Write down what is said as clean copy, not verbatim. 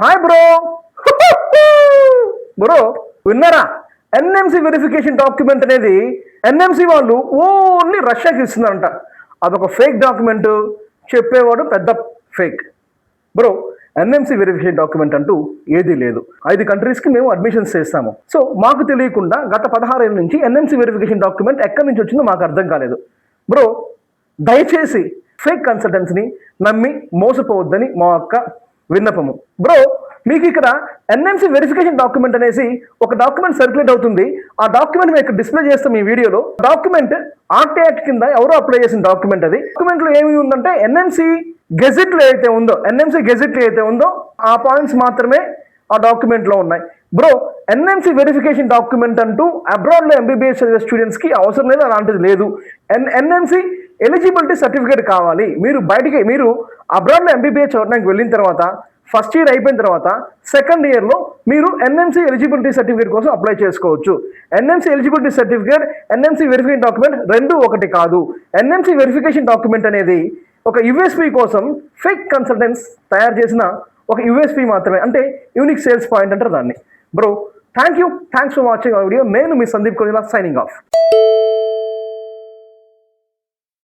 Hi bro. Bro విన్నారా? NMC verification document అనేది NMC వాళ్ళు ఓన్లీ రష్యాకి ఇస్తుందంట. అదొక ఫేక్ డాక్యుమెంట్, చెప్పేవాడు పెద్ద fake. Bro NMC verification document అంటూ ఏదీ లేదు. 5 కంట్రీస్కి మేము అడ్మిషన్స్ చేస్తాము. సో మాకు తెలియకుండా గత 16 ఏళ్ళ నుంచి ఎన్ఎంసి వెరిఫికేషన్ డాక్యుమెంట్ ఎక్కడి నుంచి వచ్చిందో మాకు అర్థం కాలేదు. బ్రో దయచేసి ఫేక్ కన్సల్టెన్స్ని నమ్మి మోసపోవద్దని మా యొక్క విన్నపము. బ్రో మీకు ఇక్కడ ఎన్ఎంసి వెరిఫికేషన్ డాక్యుమెంట్ అనేసి ఒక డాక్యుమెంట్ సర్క్యులేట్ అవుతుంది. ఆ డాక్యుమెంట్ మేము ఇక్కడ డిస్ప్లే చేస్తాం ఈ వీడియోలో. డాక్యుమెంట్ ఆర్టీ యాక్ట్ కింద ఎవరో అప్లై చేసిన డాక్యుమెంట్. అది డాక్యుమెంట్లో ఏమి ఉందంటే ఎన్ఎంసి గెజెట్లో అయితే ఉందో ఆ పాయింట్స్ మాత్రమే ఆ డాక్యుమెంట్లో ఉన్నాయి. బ్రో ఎన్ఎంసి వెరిఫికేషన్ డాక్యుమెంట్ అంటూ అబ్రాడ్లో ఎంబీబీఎస్ చదివే స్టూడెంట్స్కి అవసరం లేదు, అలాంటిది లేదు. ఎన్ఎంసి ఎలిజిబిలిటీ సర్టిఫికేట్ కావాలి. మీరు అబ్రాడ్లో ఎంబీబీఎస్ చదవడానికి వెళ్ళిన తర్వాత ఫస్ట్ ఇయర్ అయిపోయిన తర్వాత సెకండ్ ఇయర్లో మీరు ఎన్ఎంసి ఎలిజిబిలిటీ సర్టిఫికేట్ కోసం అప్లై చేసుకోవచ్చు. NMC eligibility certificate, NMC verification document రెండు ఒకటి కాదు. ఎన్ఎంసి వెరిఫికేషన్ డాక్యుమెంట్ అనేది ఒక యూఎస్పీ కోసం ఫేక్ కన్సల్టెంట్స్ తయారు చేసిన ఒక యూఎస్పీ మాత్రమే, అంటే యూనిక్ సేల్స్ పాయింట్ అంటారు దాన్ని. Bro thanks for watching our video. నేను మీ సందీప్ కొనిలా, సైనింగ్ ఆఫ్.